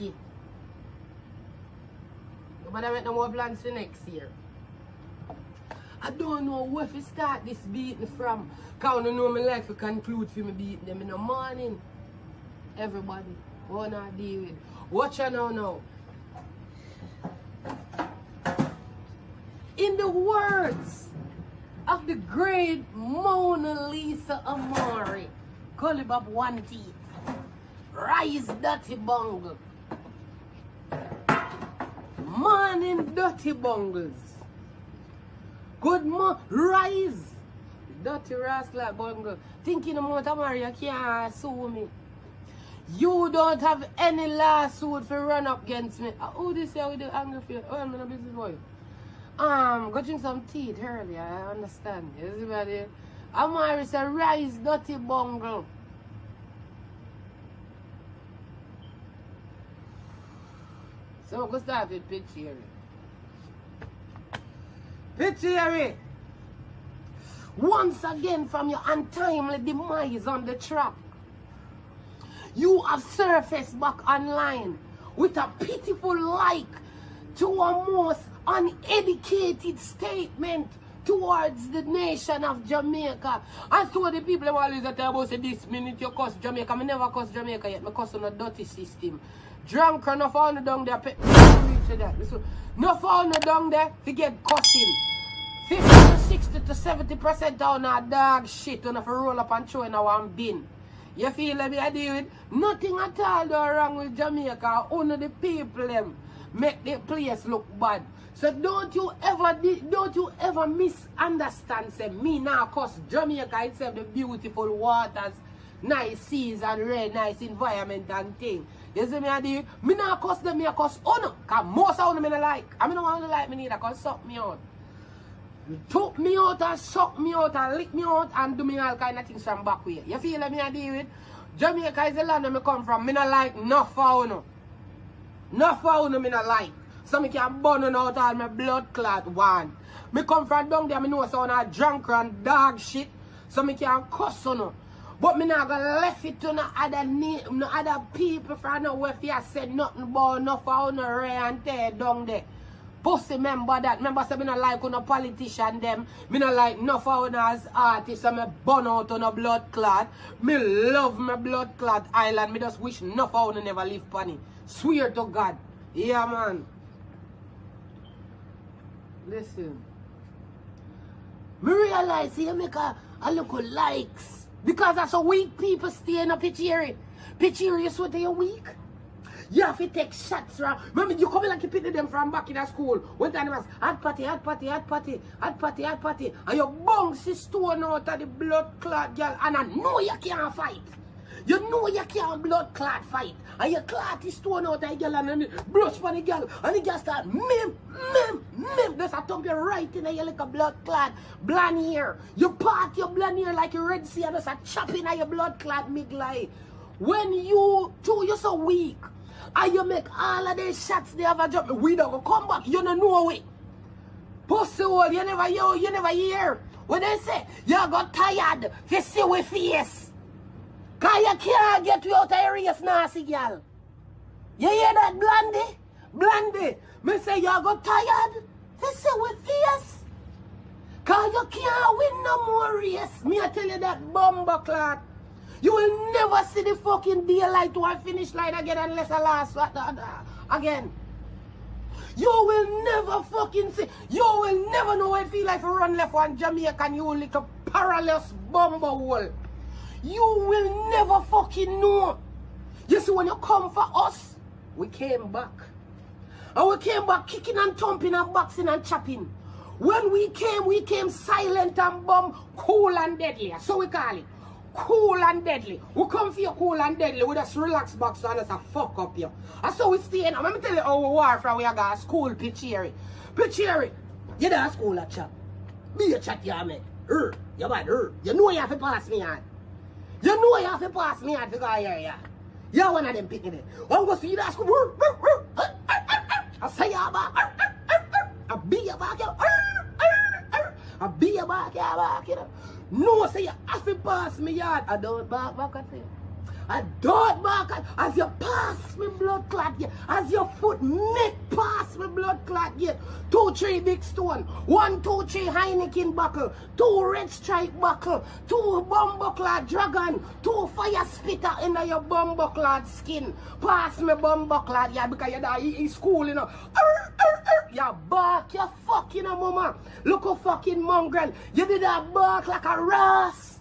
You better make no more plans for next year. I don't know where to start this beating from. Because I know my life to conclude for me beating them in the morning. Everybody, what I deal with. Watch you now. In the words of the great Mona Lisa Amari, call it up one teeth. Rise dirty bungle. Morning dirty bungles. Good morning, rise. Dirty rascal bungle. Thinking about Amari, you can't sue me. You don't have any lawsuit for run up against me. Who this here with the anger for you? Oh, I'm not a business boy. Go drink some tea earlier, I understand. You see what I mean? Amari said, rise dirty bungle. So we'll start with Pitchy. Pitchy! Once again from your untimely demise on the track, you have surfaced back online with a pitiful like to a most uneducated statement towards the nation of Jamaica. As to the people who always tell about say this minute you cuss Jamaica, I never cuss Jamaica yet, I cuss on a dirty system. Drunk or no found down there, no found down there to get cussing. 50 to 60 to 70% down our dog shit on if you roll up and throw in our bin. You feel like I deal with nothing at all wrong with Jamaica. Only the people them make the place look bad. So don't you ever misunderstand. Say me now cause Jamaica itself the beautiful waters, nice seas and red, nice environment and thing. You see me I do? Me now cause them, me cause no. Cause most of them me like. I mean don't want to like me neither cause suck me out. Took me out and suck me out and lick me out and do me all kind of things from back way. You feel like me I deal with? Jamaica is the land where me come from. Me not like no fauna. No fauna me not like. So me can burn out all my blood clot one. Me come from down there, me know someone a drunk and dog shit. So me can cuss on no. But me not gonna left it to no other people from nowhere if you said nothing about no fauna ray and tear down there. Pussy remember that. Remember say me not like no politician them. Me not like no foreigners artists and me burn out on a blood clot. Me love my blood clot island. Me just wish no foreigner never live on it. Swear to God. Yeah man. Listen. Me realize you make a little likes. Because that's how weak people stay in a Pitchy. Pitchy, you swear to your weak? You have to take shots from. Remember, you come like you pity them from back in the school. One time it was hot party. And you bounce the stone out of the blood clot girl. And I know you can't fight. You know you can't blood clot fight. And you clot the stone out of the girl and then brush for the girl. And the girl start mim. There's a thump you right in your like a blood clot. Blonde hair. You part your blonde hair like a red sea and there's a chop in your blood clot midline. When you're so weak. And you make all of these shots they have a job. We don't go come back. You don't know it. Pussy hole, you never hear. When they say you got tired, you see with face. Cause you can't get you out of your race, nasty girl. You hear that, Blondie? Blondie, me say you got tired, you see with face. Cause you can't win no more race. Me I tell you that bomber clot. You will never see the fucking daylight to a finish line again unless I last again. You will never fucking see. You will never know what it feel like to run left one Jamaica and you little perilous bomber hole. You will never fucking know. You see when you come for us, we came back. And we came back kicking and thumping and boxing and chopping. When we came silent and bomb, cool and deadly. So we call it. Cool and deadly. We come for you cool and deadly. We just relax back so that's a fuck up you. And so we stay in. Let me tell you how we war from we got school Pitchy. Pitchy, you there school at chat. Be a chat you man. You bad you know you have to pass me on. You know you have to pass me on to go here, yeah. You're one of them picking it. One go see that school. I say you back. I be your back. I be your back, you know. No, say you have to pass me yard. I don't back at you. I don't back as you pass me blood clot here. As your foot make pass me blood clot here. 2, 3 big stone. 1, 2, 3 Heineken buckle. 2 red stripe buckle. 2 bumbo clot dragon. 2 fire spitter in your bumbo clot skin. Pass me bumbo clot here because you're in school, you know. You bark, you fucking mama. Look how fucking mongrel. You did that bark like a ras.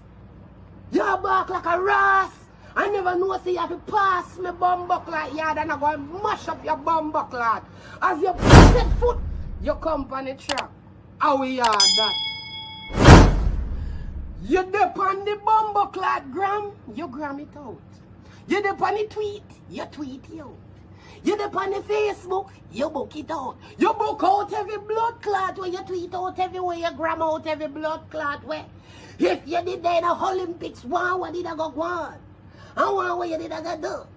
You bark like a ras. I never know say you have to pass me bumbuckler yard and I'm going to mash up your bumbuckler. As you set foot, you come on the track. How we are that? You dip on the bumbuckler gram, you gram it out. You dip on the tweet, you tweet it out. You dip on the Facebook, you book it out. You book out every blood clot where you tweet out everywhere, you gram out every blood clot where. If you did that in the Olympics, what did I go on? And what you did I go do?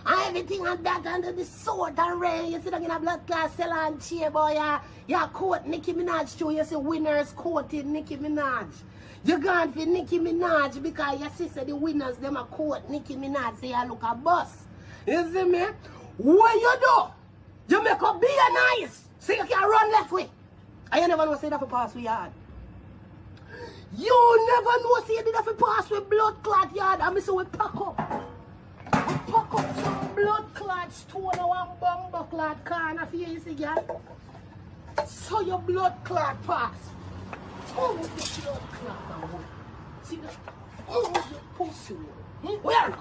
And everything and that under the sword and rain, you see that in a blood clot cell and cheer boy, you quote Nicki Minaj too, you see winners quoted Nicki Minaj. You gone for Nicki Minaj because your sister the winners, them a quote Nicki Minaj, say you look a boss. You see me? What you do? You make a be a nice, so you can run left way. And you never know say that for pass we yard. You never know say you did that for pass with blood clot yard. And me say we pack up. We pack up some blood clot stone or one bumbo clot corner for you, see girl. So your blood clot pass. Oh, with your blood clot and what? See that? Oh, with your pussy. Where?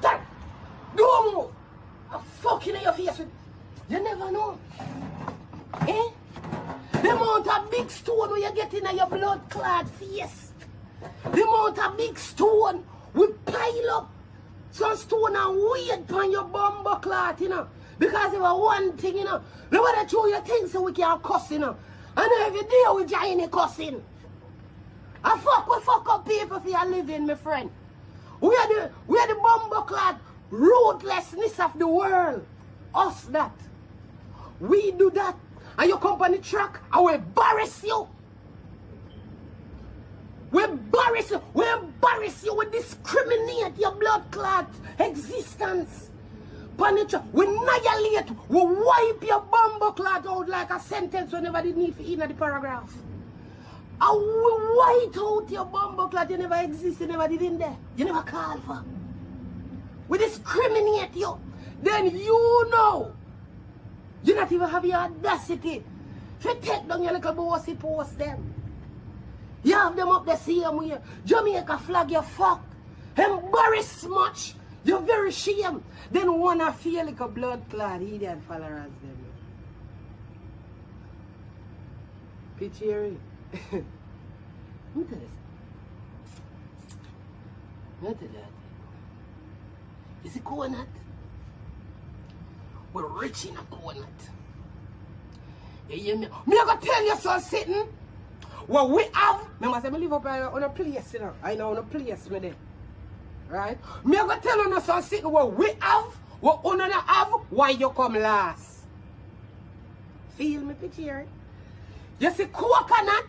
There. Don't move. I'm fucking in your face with. You never know. Eh? The amount of big stone when you get in your blood clot face. The amount of big stone we pile up some stone and weight upon your bumbo clot, you know. Because if one thing, you know, they want to show you things so we can cuss, you know. And every day we join cussing. And we fuck up people for your living, my friend. We are the bumbo clot ruthlessness of the world. Us that. We do that. And you come on the track and we embarrass you. We embarrass you. We embarrass you. We discriminate your blood clot existence. On the track, we annihilate. We wipe your bumbo clot out like a sentence we never did need for in the paragraph. And we white out your bumbo clot. You never exist. You never did in there. You never called for. We discriminate you. Then you know. You not even have your audacity to take down your little bossy post them. You have them up the same way. Jamaica flag you fuck. Embarrass much. You're very shame. Then wanna feel like a blood clot. He didn't follow us them. Picture it. Look at this. Look at that. Is it coconut? We're rich in a coconut. You hear me? Me I gonna tell you something. What we have, remember I say I live up on a place, you know. I know on a place me there. Right? Me I gonna tell you something what we have, what you don't have, why you come last. Feel me picture? You see coconut?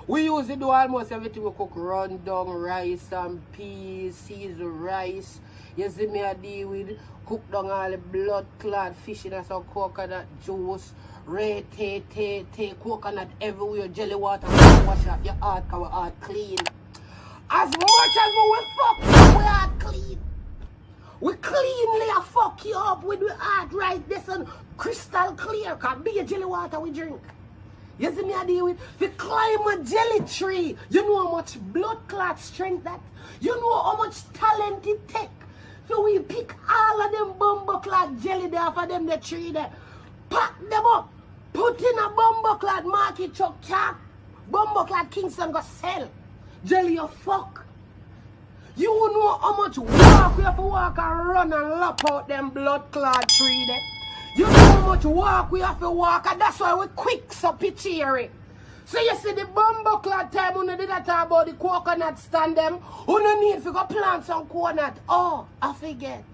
We use it do almost everything we cook, rundown rice and peas, seasoned rice. You see me I deal with cook down all the blood clot fish in some coconut juice, coconut everywhere, jelly water, wash up your heart because our heart clean. As much as we fuck you, we heart clean. We cleanly fuck you up with the heart right this and crystal clear because be a jelly water we drink. You see me I deal with, if you climb a jelly tree, you know how much blood clot strength that, you know how much talent it take. So we pick all of them bumbo clot jelly there for them the tree there. Pack them up. Put in a bumbo clot market truck cap. Bumbo clot Kingston go sell. Jelly you fuck. You know how much walk we have to walk and run and lop out them blood clot tree there. You know how much walk we have to walk and that's why we quick so picture. So you see the bumbo clot time when you did that talk about the coconut stand them, you no need to go plant some coconut. Oh, I forget.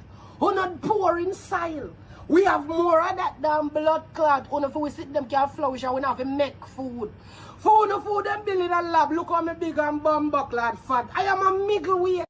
You not pour in soil. We have more of that than blood clot. If we sit them can flourish and we have to make food. For the food them build in a lab, look how me big and bumbo clot fat. I am a middleweight.